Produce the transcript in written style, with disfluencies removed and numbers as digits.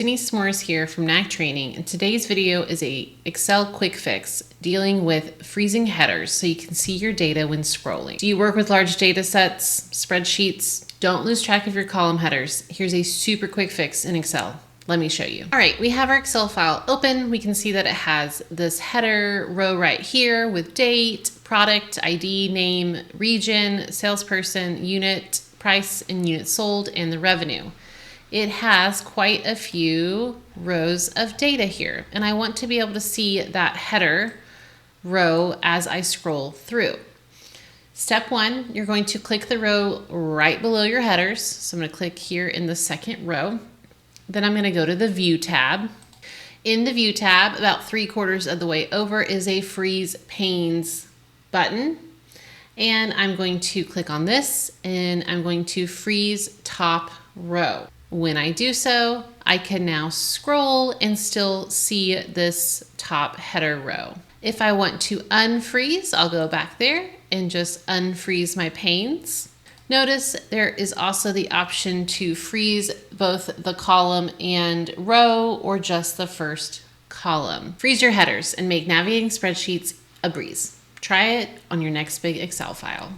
Denise Morris here from Knack Training, and today's video is a Excel quick fix dealing with freezing headers so you can see your data when scrolling. Do you work with large data sets, spreadsheets? Don't lose track of your column headers. Here's a super quick fix in Excel. Let me show you. All right, we have our Excel file open. We can see that it has this header row right here with date, product, ID, name, region, salesperson, unit, price, and units sold, and the revenue. It has quite a few rows of data here, and I want to be able to see that header row as I scroll through. Step one, you're going to click the row right below your headers. So I'm going to click here in the second row. Then I'm going to go to the View tab. In the View tab, about 3/4 of the way over is a Freeze Panes button. And I'm going to click on this, and I'm going to freeze top row. When I do so, I can now scroll and still see this top header row. If I want to unfreeze, I'll go back there and just unfreeze my panes. Notice there is also the option to freeze both the column and row or just the first column. Freeze your headers and make navigating spreadsheets a breeze. Try it on your next big Excel file.